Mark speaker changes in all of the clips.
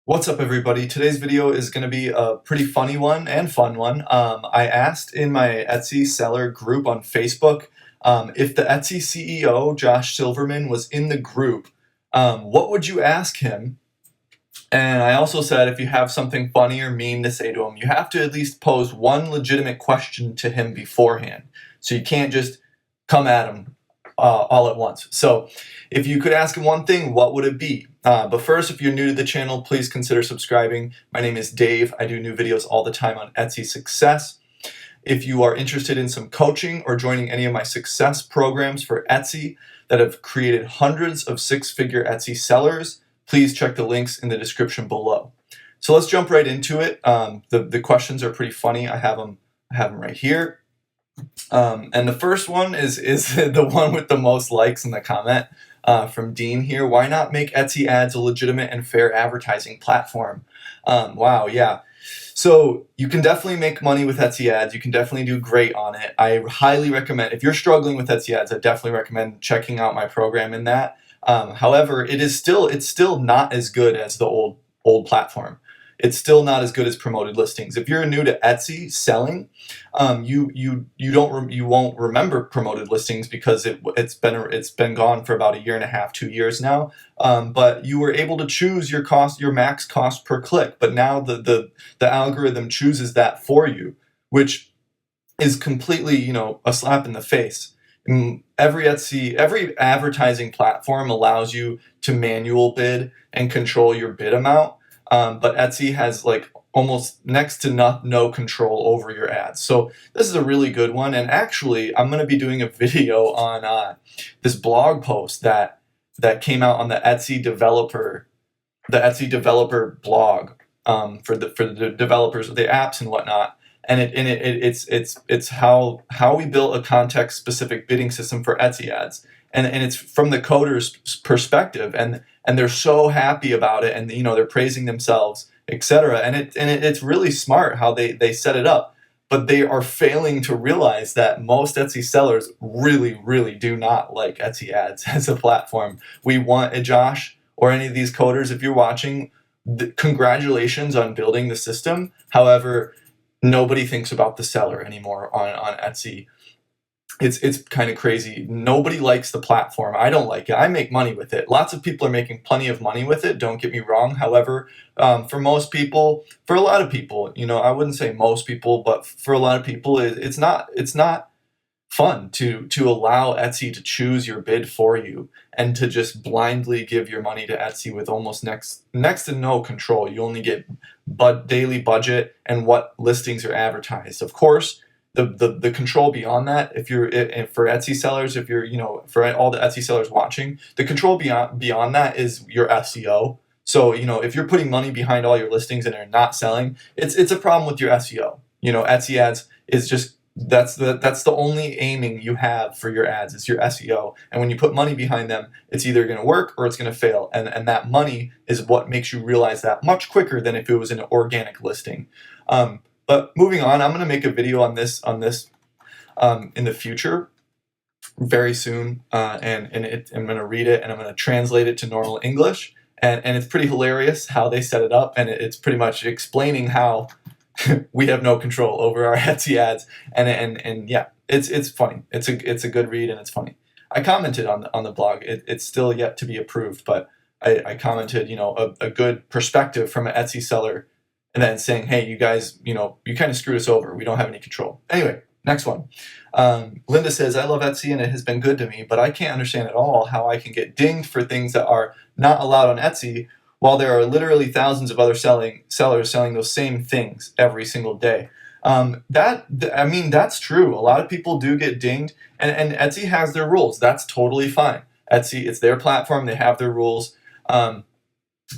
Speaker 1: What's up, everybody? Today's video is going to be a pretty funny one and fun one. I asked in my Etsy seller group on Facebook if the Etsy CEO, Josh Silverman, was in the group, what would you ask him? And I also said if you have something funny or mean to say to him, you have to at least pose one legitimate question to him beforehand. So you can't just come at him all at once. So if you could ask him one thing, what would it be? But first, if you're new to the channel, please consider subscribing. My name is Dave. I do new videos all the time on Etsy success. If you are interested in some coaching or joining any of my success programs for Etsy that have created hundreds of six-figure Etsy sellers, please check the links in the description below. So let's jump right into it. The questions are pretty funny. I have them right here. And the first one is the one with the most likes in the comment from Dean here. Why not make Etsy ads a legitimate and fair advertising platform? Wow, yeah. So you can definitely make money with Etsy ads. You can definitely do great on it. I highly recommend, if you're struggling with Etsy ads, I definitely recommend checking out my program in that. However, it's still not as good as the old platform. It's still not as good as promoted listings. If you're new to Etsy selling, you won't remember promoted listings because it's been gone for about a year and a half, 2 years now. But you were able to choose your max cost per click. But now the algorithm chooses that for you, which is completely a slap in the face. Every advertising platform allows you to manual bid and control your bid amount. But Etsy has like almost next to no control over your ads. So this is a really good one. And actually, I'm going to be doing a video on this blog post that came out on the Etsy developer blog for the developers of the apps and whatnot. And it's how we built a context specific bidding system for Etsy ads. And it's from the coder's perspective, and they're so happy about it, and they're praising themselves, etc. And it's really smart how they set it up, but they are failing to realize that most Etsy sellers really do not like Etsy ads as a platform. We want Josh or any of these coders, if you're watching, congratulations on building the system. However, nobody thinks about the seller anymore on Etsy. It's kind of crazy. Nobody likes the platform. I don't like it. I make money with it. Lots of people are making plenty of money with it. Don't get me wrong. However, for a lot of people, I wouldn't say most people, but for a lot of people, it's not fun to allow Etsy to choose your bid for you and to just blindly give your money to Etsy with almost next to no control. You only get daily budget and what listings are advertised. Of course, the control beyond that, for Etsy sellers, for all the Etsy sellers watching, the control beyond that is your SEO. So, if you're putting money behind all your listings and they're not selling, it's a problem with your SEO. Etsy ads is just, that's the only aiming you have for your ads is your SEO. And when you put money behind them, it's either going to work or it's going to fail. And that money is what makes you realize that much quicker than if it was an organic listing. But moving on, I'm going to make a video on this in the future, very soon, and I'm going to read it and I'm going to translate it to normal English, and it's pretty hilarious how they set it up, and it's pretty much explaining how we have no control over our Etsy ads, and yeah, it's funny. It's a good read and it's funny. I commented on the blog. It's still yet to be approved, but I commented a good perspective from an Etsy seller. And then saying, hey, you guys, you kind of screwed us over. We don't have any control. Anyway, next one. Linda says, I love Etsy and it has been good to me, but I can't understand at all how I can get dinged for things that are not allowed on Etsy while there are literally thousands of other sellers selling those same things every single day. That's true. A lot of people do get dinged, and Etsy has their rules. That's totally fine. Etsy, it's their platform. They have their rules.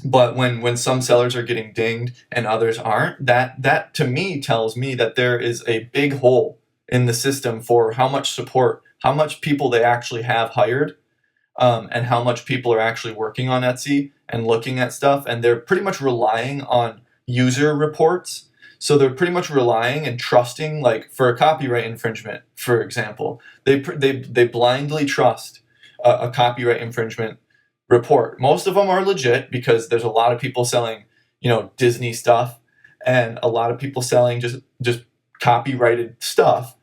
Speaker 1: But when some sellers are getting dinged and others aren't, that to me tells me that there is a big hole in the system for how much support, how much people they actually have hired, and how much people are actually working on Etsy and looking at stuff. And they're pretty much relying on user reports. So they're pretty much relying and trusting, like for a copyright infringement, for example, they blindly trust a copyright infringement report. Most of them are legit because there's a lot of people selling Disney stuff, and a lot of people selling just copyrighted stuff.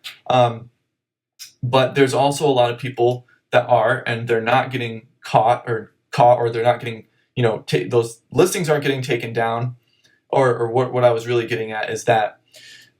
Speaker 1: But there's also a lot of people that are, and they're not getting caught, or they're not getting, those listings aren't getting taken down, or what I was really getting at is that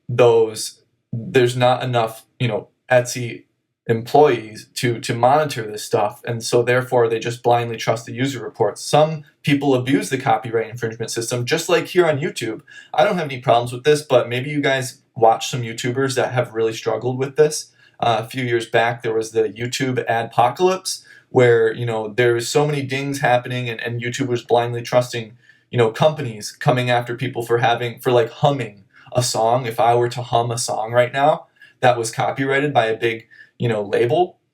Speaker 1: there's not enough, Etsy employees to monitor this stuff, and so therefore they just blindly trust the user reports. Some people abuse the copyright infringement system, just like here on YouTube. I don't have any problems with this, but maybe you guys watch some YouTubers that have really struggled with this. A few years back, there was the YouTube adpocalypse, where there was so many dings happening, and YouTube was blindly trusting companies coming after people for like humming a song. If I were to hum a song right now that was copyrighted by a big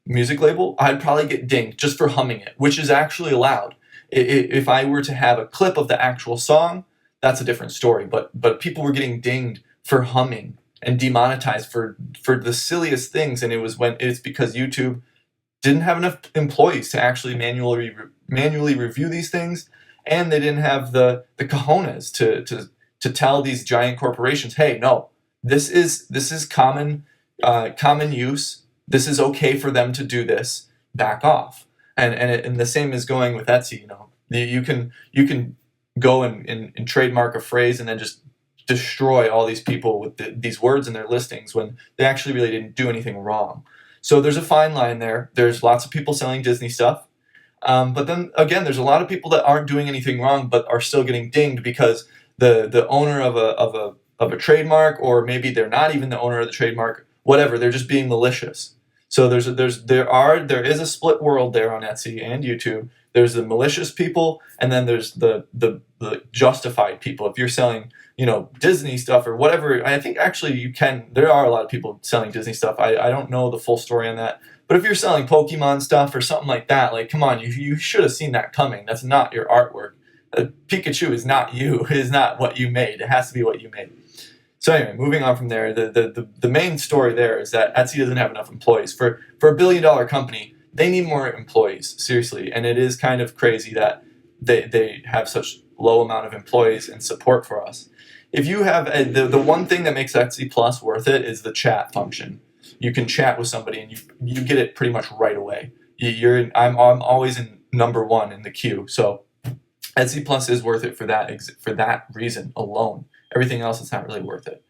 Speaker 1: music label, I'd probably get dinged just for humming it, which is actually allowed. If I were to have a clip of the actual song, that's a different story. But people were getting dinged for humming and demonetized for the silliest things, and it's because YouTube didn't have enough employees to actually manually review these things, and they didn't have the cojones to tell these giant corporations, hey, no, this is common use. This is okay for them to do this. Back off. And the same is going with Etsy. You can go and trademark a phrase and then just destroy all these people with these words in their listings when they actually really didn't do anything wrong. So there's a fine line there. There's lots of people selling Disney stuff. But then again, there's a lot of people that aren't doing anything wrong but are still getting dinged because the owner of a trademark, or maybe they're not even the owner of the trademark, whatever, they're just being malicious. So there is a split world there on Etsy and YouTube. There's the malicious people, and then there's the justified people. If you're selling, Disney stuff or whatever, I think actually there are a lot of people selling Disney stuff. I don't know the full story on that. But if you're selling Pokemon stuff or something like that, like, come on, you should have seen that coming. That's not your artwork. Pikachu is not you. It is not what you made. It has to be what you made. So anyway, moving on from there, the main story there is that Etsy doesn't have enough employees. For a $1 billion company, they need more employees, seriously. And it is kind of crazy that they have such low amount of employees and support for us. If you have the one thing that makes Etsy Plus worth it is the chat function. You can chat with somebody and you get it pretty much right away. I'm always in number 1 in the queue. So Etsy Plus is worth it for that reason alone. Everything else is not really worth it.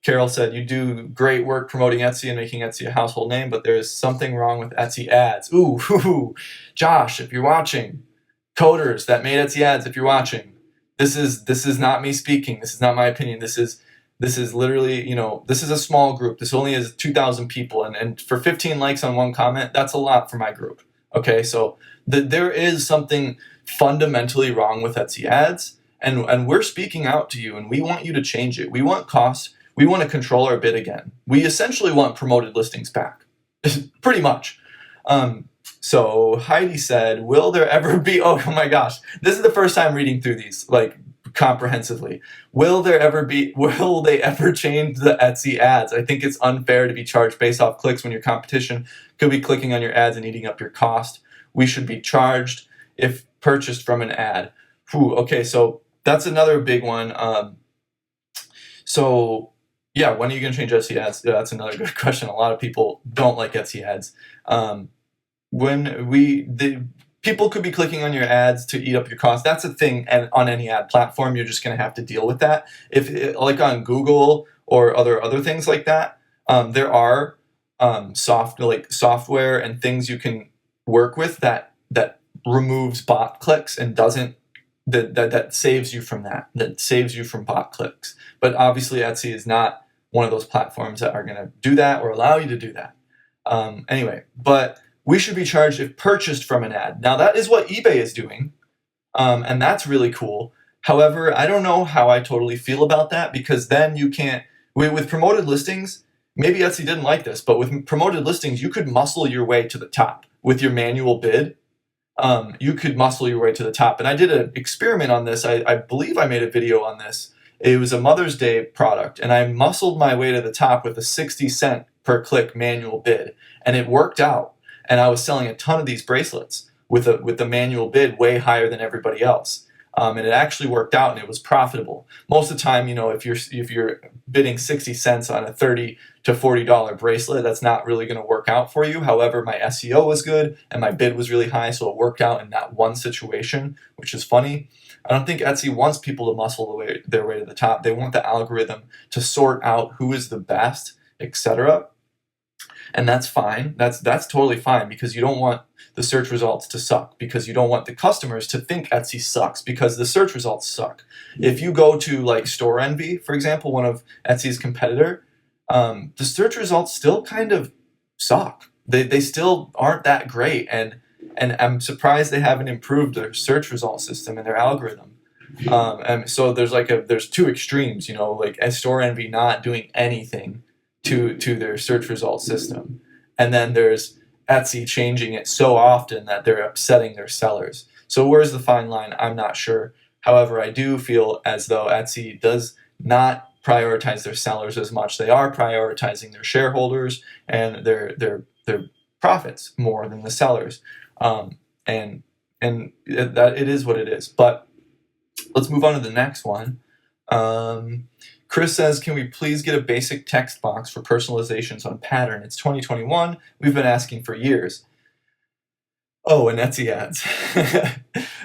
Speaker 1: Carol said, you do great work promoting Etsy and making Etsy a household name, but there is something wrong with Etsy ads. Ooh, Josh, if you're watching, coders that made Etsy ads, if you're watching, this is not me speaking. This is not my opinion. This is literally, this is a small group. This only is 2,000 people, and for 15 likes on one comment, that's a lot for my group. Okay, so there is something fundamentally wrong with Etsy ads. And we're speaking out to you, and we want you to change it. We want costs. We want to control our bid again. We essentially want promoted listings back, pretty much. So Heidi said, will there ever be, oh my gosh, this is the first time reading through these, like, comprehensively. Will they ever change the Etsy ads? I think it's unfair to be charged based off clicks when your competition could be clicking on your ads and eating up your cost. We should be charged if purchased from an ad. Okay, so that's another big one. So yeah, when are you going to change Etsy ads? Yeah, that's another good question. A lot of people don't like Etsy ads. People could be clicking on your ads to eat up your cost. That's a thing, and on any ad platform, you're just going to have to deal with that. Like on Google or other things like that, there are software and things you can work with that removes bot clicks and doesn't. That saves you from that. That saves you from bot clicks. But obviously, Etsy is not one of those platforms that are going to do that or allow you to do that. Anyway, but we should be charged if purchased from an ad. Now, that is what eBay is doing, and that's really cool. However, I don't know how I totally feel about that, because then you can't, with promoted listings, maybe Etsy didn't like this, but with promoted listings, you could muscle your way to the top with your manual bid. You could muscle your way to the top. And I did an experiment on this. I believe I made a video on this. It was a Mother's Day product, and I muscled my way to the top with a 60-cent per click manual bid, and it worked out. And I was selling a ton of these bracelets with the manual bid way higher than everybody else. and it actually worked out and it was profitable. Most of the time, if you're bidding 60 cents on a $30 to $40 bracelet, that's not really going to work out for you. However, my SEO was good and my bid was really high, so it worked out in that one situation, which is funny. I don't think Etsy wants people to muscle their way to the top. They want the algorithm to sort out who is the best, etc. And that's fine. That's totally fine, because you don't want the search results to suck, because you don't want the customers to think Etsy sucks because the search results suck. If you go to like Store Envy, for example, one of Etsy's competitor, the search results still kind of suck. They still aren't that great, and I'm surprised they haven't improved their search result system and their algorithm. And so there's two extremes, like Store Envy not doing anything to their search result system, and then there's Etsy changing it so often that they're upsetting their sellers. So where's the fine line? I'm not sure. However, I do feel as though Etsy does not prioritize their sellers as much. They are prioritizing their shareholders and their profits more than the sellers. And that it is what it is. But let's move on to the next one. Chris says, can we please get a basic text box for personalizations on Pattern? It's 2021. We've been asking for years. Oh, and Etsy ads.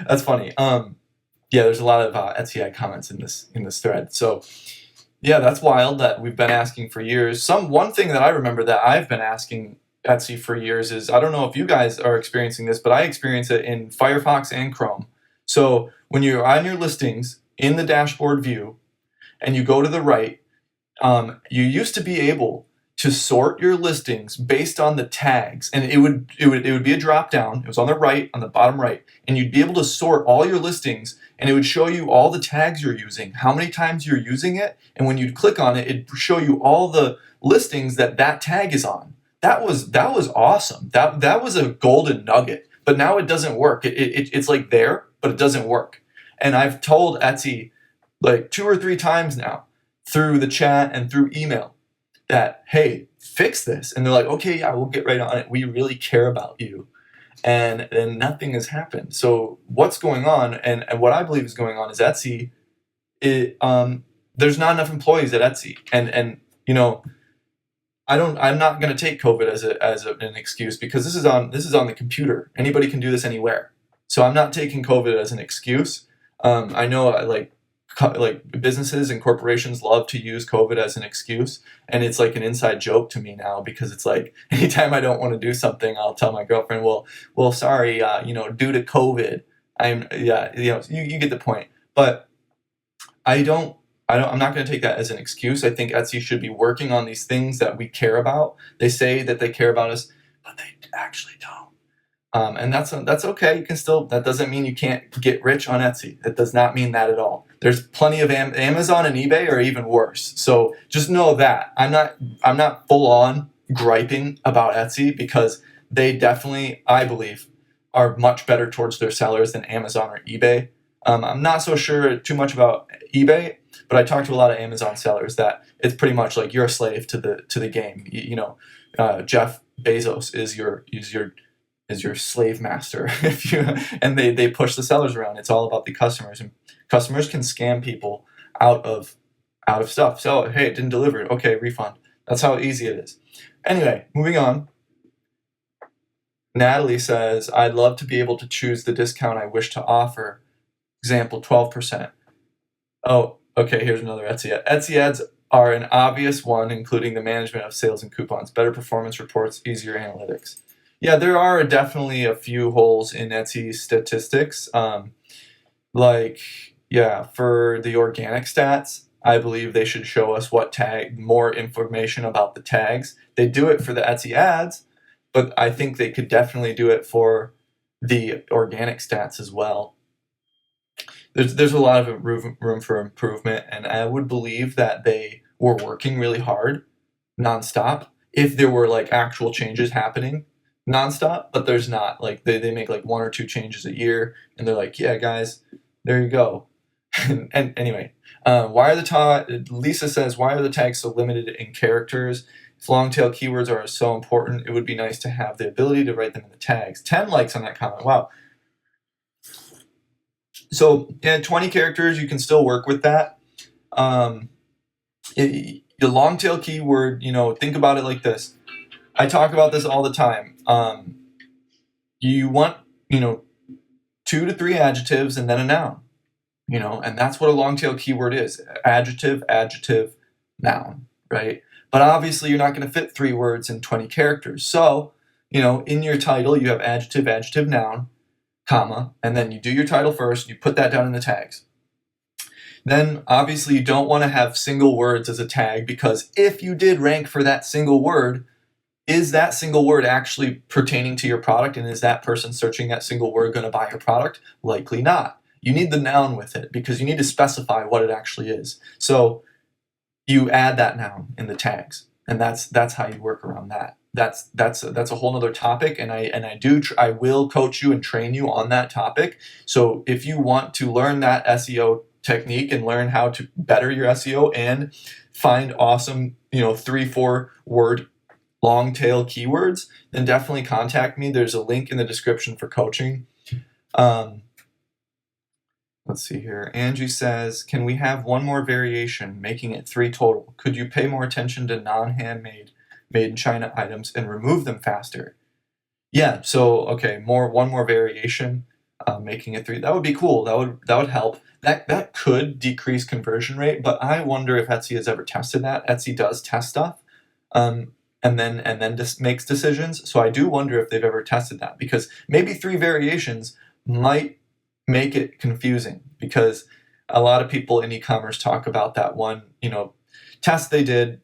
Speaker 1: That's funny. Yeah, there's a lot of Etsy ad comments in this thread. So yeah, that's wild that we've been asking for years. One thing that I remember that I've been asking Etsy for years is, I don't know if you guys are experiencing this, but I experience it in Firefox and Chrome. So when you're on your listings in the dashboard view and you go to the right, you used to be able to sort your listings based on the tags, and it would be a drop down. It was on the right, on the bottom right, and you'd be able to sort all your listings, and it would show you all the tags you're using, how many times you're using it, and when you'd click on it, it'd show you all the listings that tag is on. That was awesome. That was a golden nugget. But now it doesn't work. It's like there, but it doesn't work. And I've told Etsy like 2 or 3 times now through the chat and through email that, hey, fix this. And they're like, okay, yeah, we'll get right on it. We really care about you. And nothing has happened. So what's going on, and what I believe is going on, is Etsy, there's not enough employees at Etsy. And I'm not going to take COVID as an excuse, because this is on the computer. Anybody can do this anywhere. So I'm not taking COVID as an excuse. I know like businesses and corporations love to use COVID as an excuse, and it's like an inside joke to me now, because it's like anytime I don't want to do something, I'll tell my girlfriend, well, sorry, due to COVID, you get the point. But I'm not going to take that as an excuse. I think Etsy should be working on these things that we care about. They say that they care about us, but they actually don't. And that's okay. You can still. That doesn't mean you can't get rich on Etsy. That does not mean that at all. There's plenty of Amazon and eBay are even worse. So just know that I'm not full on griping about Etsy, because they definitely, I believe, are much better towards their sellers than Amazon or eBay. I'm not so sure too much about eBay, but I talked to a lot of Amazon sellers that it's pretty much like you're a slave to the game. Jeff Bezos is your slave master. And they push the sellers around. It's all about the customers, and customers can scam people out of stuff. So hey, it didn't deliver it. Okay, refund. That's how easy it is. Anyway, moving on. Natalie says, I'd love to be able to choose the discount I wish to offer. Example, 12%. Oh, okay, here's another Etsy ad. Etsy ads are an obvious one, including the management of sales and coupons, better performance reports, easier analytics. Yeah, there are definitely a few holes in Etsy statistics. For the organic stats, I believe they should show us more information about the tags. They do it for the Etsy ads, but I think they could definitely do it for the organic stats as well. There's a lot of room for improvement, and I would believe that they were working really hard, nonstop, if there were like actual changes happening nonstop. But there's not. Like they make like 1 or 2 changes a year, and they're like, yeah, guys, there you go. And anyway, Lisa says, why are the tags so limited in characters? If long tail keywords are so important, it would be nice to have the ability to write them in the tags. 10 likes on that comment. Wow. So yeah, 20 characters, you can still work with that. The long tail keyword, think about it like this. I talk about this all the time. You want, 2 to 3 adjectives and then a noun, and that's what a long tail keyword is: adjective, adjective, noun, right? But obviously you're not going to fit 3 words in 20 characters. So, in your title, you have adjective, adjective, noun, comma, and then you do your title first, and you put that down in the tags. Then obviously you don't want to have single words as a tag, because if you did rank for that single word, is that single word actually pertaining to your product, and is that person searching that single word going to buy your product? Likely not. You need the noun with it because you need to specify what it actually is. So you add that noun in the tags, and that's how you work around that. That's a whole nother topic, and I will coach you and train you on that topic. So if you want to learn that SEO technique and learn how to better your SEO and find awesome 3-4 word long tail keywords, then definitely contact me. There's a link in the description for coaching. Let's see here. Angie says, can we have one more variation, making it 3 total? Could you pay more attention to non-handmade, made in China items and remove them faster? Yeah, so okay, one more variation, making it 3. That would be cool. That would help. That could decrease conversion rate, but I wonder if Etsy has ever tested that. Etsy does test stuff, and then just makes decisions. So I do wonder if they've ever tested that, because maybe 3 variations might make it confusing, because a lot of people in e-commerce talk about that one, test they did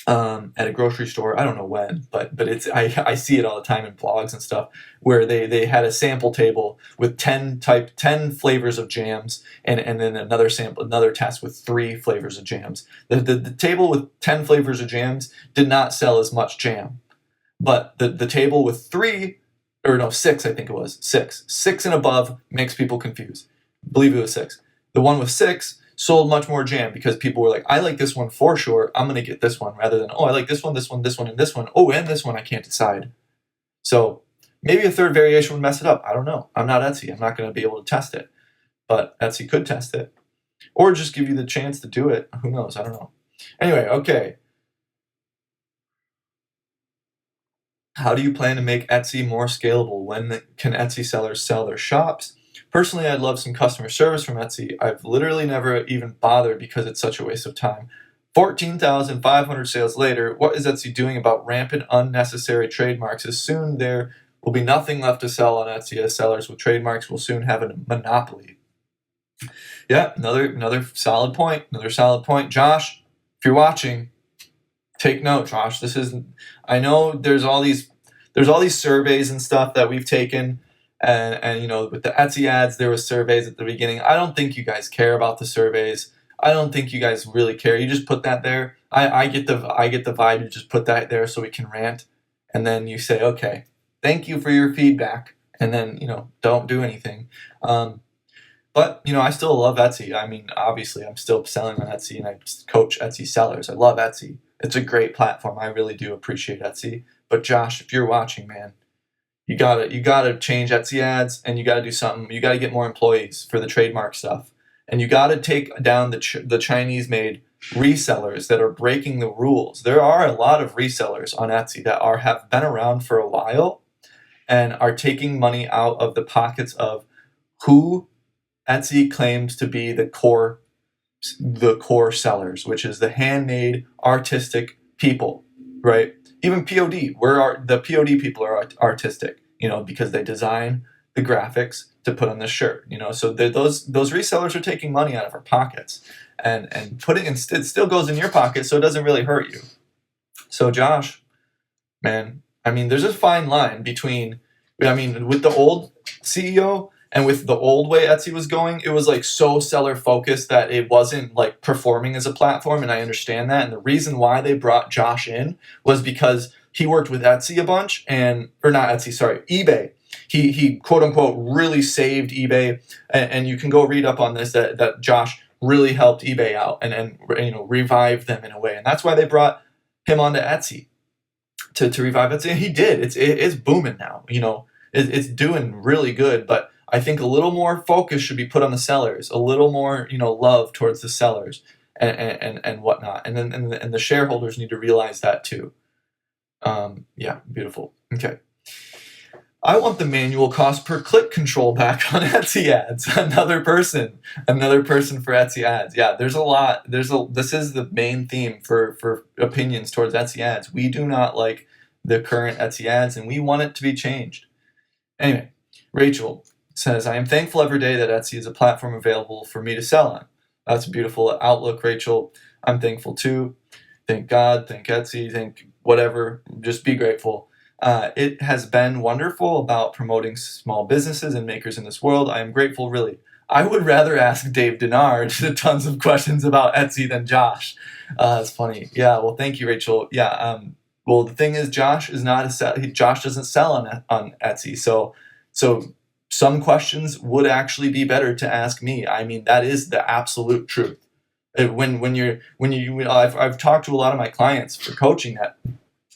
Speaker 1: at a grocery store. I don't know when, but it's I see it all the time in blogs and stuff, where they had a sample table with 10 flavors of jams, and then another test with 3 flavors of jams. The table with 10 flavors of jams did not sell as much jam, but the table with 6, I think it was 6 and above makes people confused. I believe it was 6. The one with 6 sold much more jam, because people were like, I like this one for sure, I'm going to get this one, rather than, I like this one, this one, this one, and this one. Oh, and this one I can't decide. So maybe a 3rd variation would mess it up. I don't know. I'm not Etsy. I'm not going to be able to test it. But Etsy could test it. Or just give you the chance to do it. Who knows? I don't know. Anyway, okay. How do you plan to make Etsy more scalable? When can Etsy sellers sell their shops? Personally, I'd love some customer service from Etsy. I've literally never even bothered because it's such a waste of time. 14,500 sales later, what is Etsy doing about rampant unnecessary trademarks? As soon there will be nothing left to sell on Etsy, as sellers with trademarks will soon have a monopoly. Yeah, another solid point. Josh, if you're watching, take note, Josh. I know there's all these surveys and stuff that we've taken, and with the Etsy ads, there was surveys at the beginning. I don't think you guys care about the surveys. I don't think you guys really care. You just put that there. I get the vibe. You just put that there so we can rant, and then you say, okay, thank you for your feedback, and then don't do anything. But I still love Etsy. I mean, obviously, I'm still selling on Etsy, and I coach Etsy sellers. I love Etsy. It's a great platform. I really do appreciate Etsy. But Josh, if you're watching, man, you gotta change Etsy ads, and you gotta do something. You gotta get more employees for the trademark stuff, and you gotta take down the Chinese-made resellers that are breaking the rules. There are a lot of resellers on Etsy that have been around for a while and are taking money out of the pockets of who Etsy claims to be the core sellers, which is the handmade, artistic people, right? Even POD, the POD people are artistic, because they design the graphics to put on the shirt, So those resellers are taking money out of our pockets and putting it still goes in your pocket, so it doesn't really hurt you. So Josh, man, I mean, there's a fine line between, with the old CEO. And with the old way Etsy was going, it was like so seller focused that it wasn't like performing as a platform. And I understand that. And the reason why they brought Josh in was because he worked with Etsy a bunch, or not Etsy, sorry, eBay. He quote unquote really saved eBay. And you can go read up on this, that Josh really helped eBay out and revived them in a way. And that's why they brought him onto Etsy to revive Etsy. And he did. It's booming now. It's doing really good, but I think a little more focus should be put on the sellers, a little more, love towards the sellers and whatnot. And then and the shareholders need to realize that too. Yeah, beautiful. Okay. I want the manual cost per click control back on Etsy ads. Another person for Etsy ads. Yeah, there's a lot. This is the main theme for opinions towards Etsy ads. We do not like the current Etsy ads, and we want it to be changed. Anyway, Rachel says, I am thankful every day that Etsy is a platform available for me to sell on. That's a beautiful outlook, Rachel. I'm thankful too. Thank God, thank Etsy, thank whatever. Just be grateful. It has been wonderful about promoting small businesses and makers in this world. I am grateful, really. I would rather ask Dave Denard tons of questions about Etsy than Josh. That's funny. Yeah, well, thank you, Rachel. Yeah, well, the thing is, Josh doesn't sell on Etsy, so some questions would actually be better to ask me. I mean, that is the absolute truth. I've talked to a lot of my clients for coaching that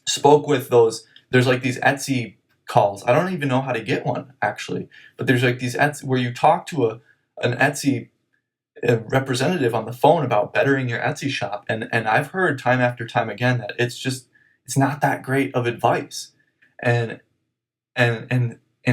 Speaker 1: spoke with those. There's like these Etsy calls. I don't even know how to get one actually, but there's like these Etsy where you talk to an Etsy representative on the phone about bettering your Etsy shop, and I've heard time after time again that it's not that great of advice, and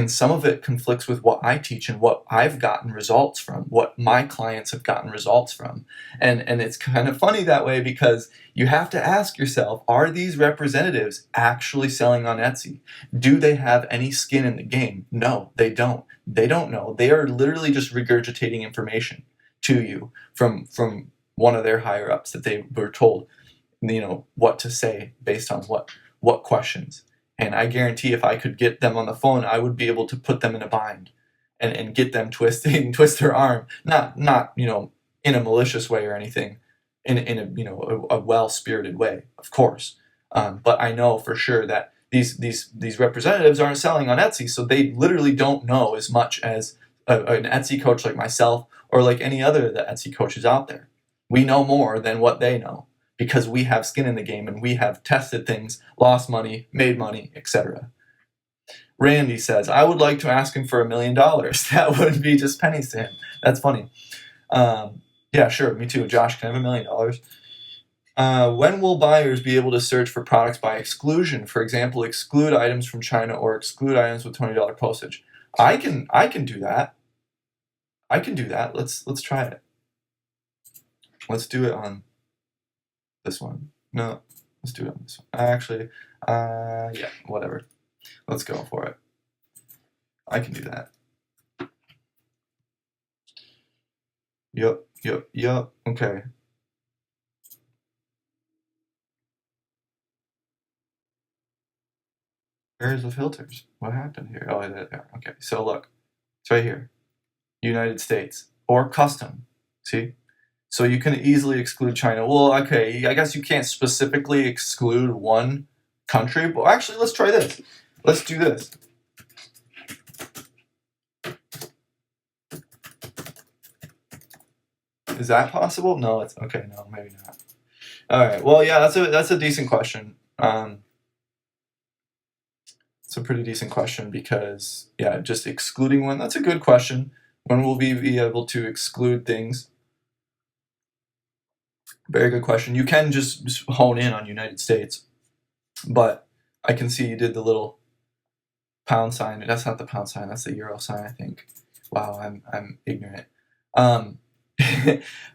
Speaker 1: some of it conflicts with what I teach and what I've gotten results from, what my clients have gotten results from. And it's kind of funny that way, because you have to ask yourself, are these representatives actually selling on Etsy? Do they have any skin in the game? No, they don't. They don't know. They are literally just regurgitating information to you from one of their higher ups that they were told, what to say based on what questions. And I guarantee if I could get them on the phone, I would be able to put them in a bind and get them twist their arm. Not in a malicious way or anything, in a well-spirited way, of course. But I know for sure that these representatives aren't selling on Etsy, so they literally don't know as much as an Etsy coach like myself or like any other of the Etsy coaches out there. We know more than what they know, because we have skin in the game and we have tested things, lost money, made money, etc. Randy says, I would like to ask him for $1 million. That would be just pennies to him. That's funny. Yeah, sure, me too. Josh, can I have $1 million? When will buyers be able to search for products by exclusion? For example, exclude items from China or exclude items with $20 postage. I can do that. I can do that. Let's try it. Let's do it on this one. No, let's do it on this one. Actually, yeah, whatever. Let's go for it. I can do that. Yep. Okay. Where's the filters? What happened here? Oh, there. Okay, so look. It's right here. United States or custom. See? So you can easily exclude China. Well, okay, I guess you can't specifically exclude one country, but actually, let's try this. Let's do this. Is that possible? No, it's okay. No, maybe not. All right. Well, yeah, that's a decent question. It's a pretty decent question because, yeah, just excluding one. That's a good question. When will we be able to exclude things? Very good question. You can just hone in on United States, but I can see you did the little pound sign. That's not the pound sign. That's the euro sign, I think. Wow, I'm ignorant.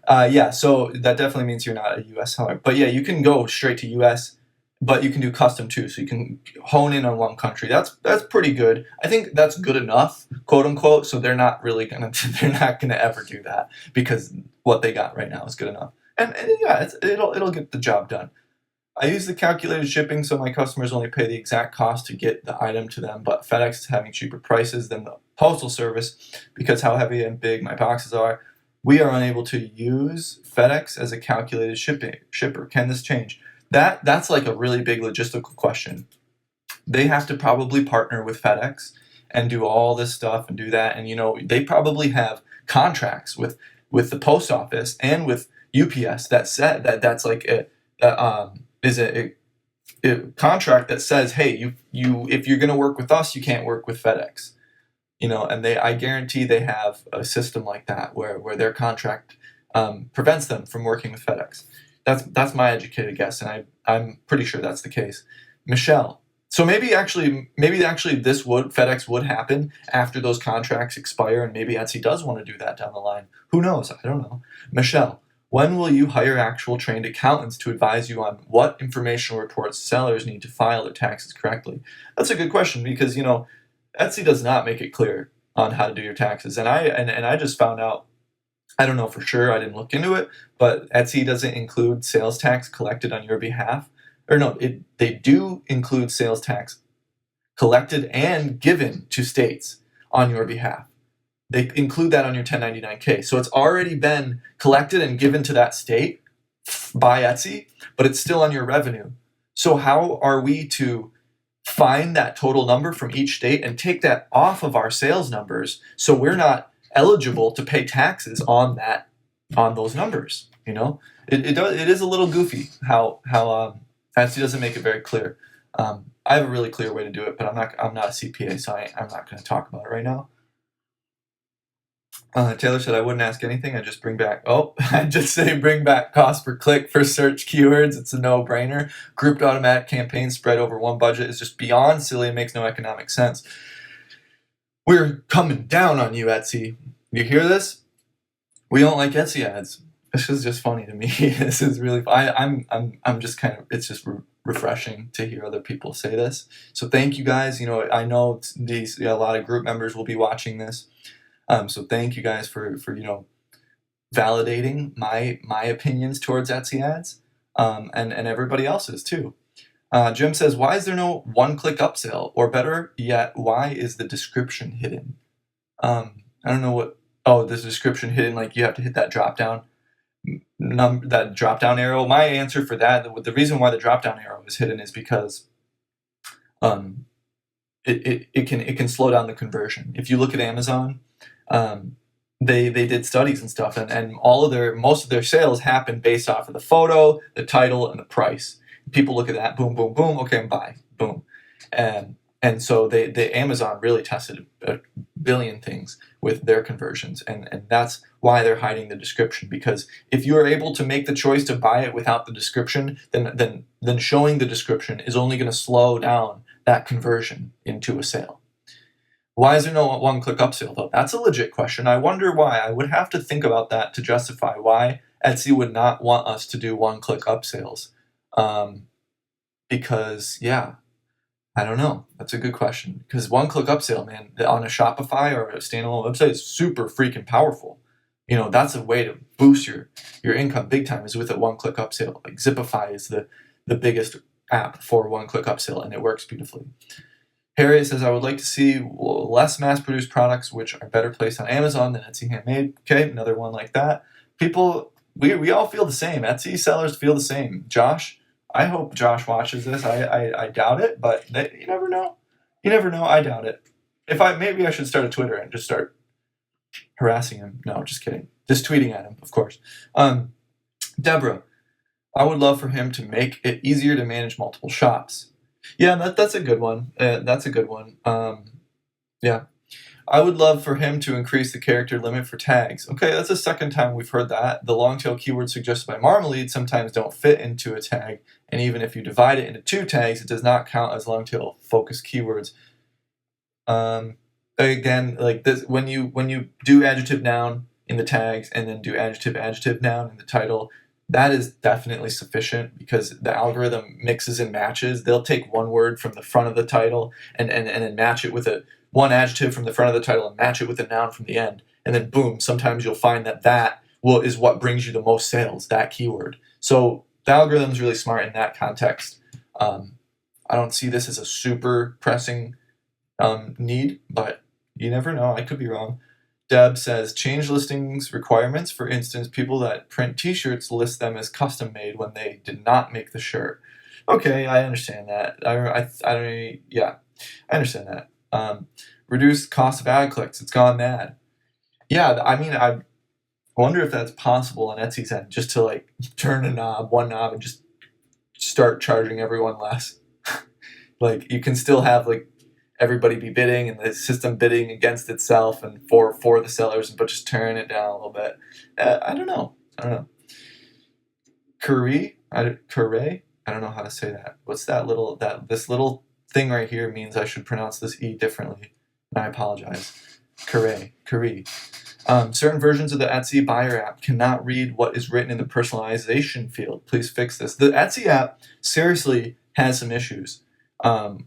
Speaker 1: Yeah, so that definitely means you're not a U.S. seller. But yeah, you can go straight to U.S., but you can do custom too. So you can hone in on one country. That's pretty good. I think that's good enough, quote unquote. So they're not gonna ever do that, because what they got right now is good enough. And yeah, it'll get the job done. I use the calculated shipping, so my customers only pay the exact cost to get the item to them, but FedEx is having cheaper prices than the postal service because how heavy and big my boxes are. We are unable to use FedEx as a calculated shipper. Can this change? That's like a really big logistical question. They have to probably partner with FedEx and do all this stuff and do that, and they probably have contracts with the post office and with UPS that said that's like a contract that says, hey, you if you're going to work with us, you can't work with FedEx. and I guarantee they have a system like that where their contract prevents them from working with FedEx. That's my educated guess, and I'm pretty sure that's the case. Michelle. So maybe this FedEx would happen after those contracts expire, and maybe Etsy does want to do that down the line. Who knows? I don't know. Michelle, when will you hire actual trained accountants to advise you on what informational reports sellers need to file their taxes correctly? That's a good question, because Etsy does not make it clear on how to do your taxes, and I just found out. I don't know for sure. I didn't look into it, but Etsy doesn't include sales tax collected on your behalf. Or no, they do include sales tax collected and given to states on your behalf. They include that on your 1099K. So it's already been collected and given to that state by Etsy, but it's still on your revenue. So how are we to find that total number from each state and take that off of our sales numbers so we're not eligible to pay taxes on those numbers? It is a little goofy how Etsy doesn't make it very clear. I have a really clear way to do it, but I'm not a CPA, so I'm not going to talk about it right now. Taylor said I wouldn't ask anything. I just I just say bring back cost per click for search keywords. It's a no-brainer. Grouped automatic campaigns spread over one budget is just beyond silly and makes no economic sense. We're coming down on you, Etsy. You hear this? We don't like Etsy ads. This is just funny to me. This is really. I'm just kind of. It's just refreshing to hear other people say this. So thank you guys. I know a lot of group members will be watching this. So thank you guys for validating my opinions towards Etsy ads, and everybody else's too. Jim says, why is there no one-click upsell? Or better yet, why is the description hidden? I don't know what. Oh, the description hidden, like you have to hit that drop-down arrow. My answer for that, the reason why the drop-down arrow is hidden is because it can slow down the conversion. If you look at Amazon, they did studies and stuff, and most of their sales happen based off of the photo, the title, and the price. People look at that, boom, boom, boom, okay, and buy, boom. And so the Amazon really tested a billion things with their conversions, and that's why they're hiding the description, because if you are able to make the choice to buy it without the description, then showing the description is only going to slow down that conversion into a sale. Why is there no one-click upsell, though? That's a legit question. I wonder why. I would have to think about that to justify why Etsy would not want us to do one-click upsells. Because, yeah, I don't know. That's a good question. Because one-click upsell, man, on a Shopify or a standalone website is super freaking powerful. That's a way to boost your income big time, is with a one-click upsell. Like Zipify is the biggest app for one-click upsell, and it works beautifully. Harriet says, I would like to see less mass-produced products which are better placed on Amazon than Etsy Handmade. Okay, another one like that. People, we all feel the same. Etsy sellers feel the same. Josh, I hope Josh watches this. I doubt it, but you never know. You never know. I doubt it. Maybe I should start a Twitter and just start harassing him. No, just kidding. Just tweeting at him, of course. Deborah, I would love for him to make it easier to manage multiple shops. Yeah, that's a good one. That's a good one. Yeah. I would love for him to increase the character limit for tags. Okay, that's the second time we've heard that. The long tail keywords suggested by Marmalade sometimes don't fit into a tag, and even if you divide it into 2 tags, it does not count as long tail focused keywords. Again, like this, when you do adjective noun in the tags and then do adjective noun in the title, that is definitely sufficient, because the algorithm mixes and matches. They'll take one word from the front of the title and then match it with one adjective from the front of the title and match it with a noun from the end. And then boom, sometimes you'll find that is what brings you the most sales, that keyword. So the algorithm's really smart in that context. I don't see this as a super pressing need, but you never know. I could be wrong. Deb says, change listings requirements. For instance, people that print t-shirts list them as custom made when they did not make the shirt. Okay, I understand that. I understand that. Reduce cost of ad clicks. It's gone mad. Yeah, I mean, I wonder if that's possible on Etsy's end, just to like turn one knob and just start charging everyone less. Like you can still have like everybody be bidding and the system bidding against itself and for the sellers, but just turn it down a little bit. I don't know. Curry, I don't know how to say that. What's that little, this little thing right here means I should pronounce this E differently. And I apologize. Curry. Certain versions of the Etsy buyer app cannot read what is written in the personalization field. Please fix this. The Etsy app seriously has some issues.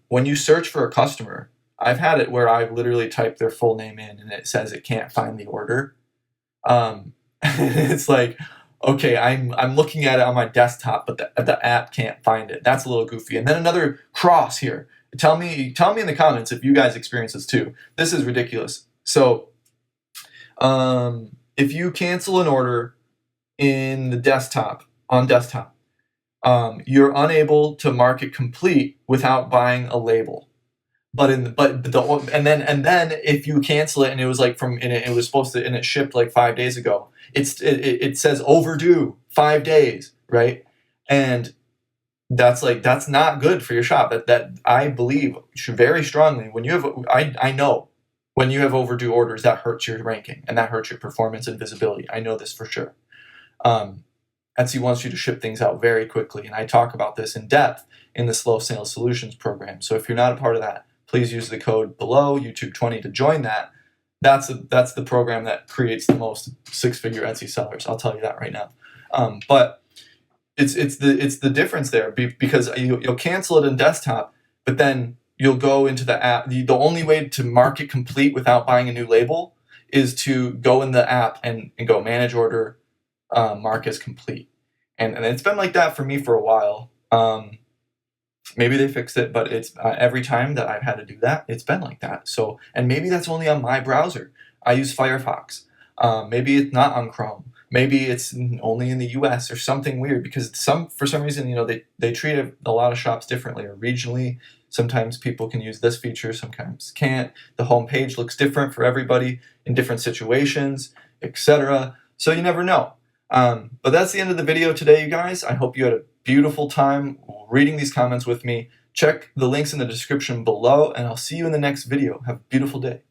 Speaker 1: When you search for a customer, I've had it where I've literally typed their full name in and it says it can't find the order. It's like, okay, I'm looking at it on my desktop, but the app can't find it. That's a little goofy. And then another cross here. Tell me in the comments if you guys experience this too. This is ridiculous. So, if you cancel an order in the desktop, you're unable to mark it complete without buying a label. And then if you cancel it and it was like it was supposed to, and it shipped like 5 days ago, it says overdue 5 days, right? And that's not good for your shop. That I believe very strongly, when you have, I know when you have overdue orders, that hurts your ranking and that hurts your performance and visibility. I know this for sure. Etsy wants you to ship things out very quickly, and I talk about this in depth in the Slow Sales Solutions program. So if you're not a part of that, please use the code below, YouTube20, to join that. That's the program that creates the most six-figure Etsy sellers. I'll tell you that right now. But it's the difference there, because you'll cancel it in desktop, but then you'll go into the app. The only way to mark it complete without buying a new label is to go in the app and go manage order, mark as complete. And it's been like that for me for a while. Maybe they fixed it, but it's every time that I've had to do that, it's been like that. So, and maybe that's only on my browser. I use Firefox. Maybe it's not on Chrome. Maybe it's only in the US or something weird, because for some reason, they treat a lot of shops differently or regionally. Sometimes people can use this feature, sometimes can't. The home page looks different for everybody in different situations, etc. So you never know. But that's the end of the video today, you guys. I hope you had a beautiful time reading these comments with me. Check the links in the description below, and I'll see you in the next video. Have a beautiful day.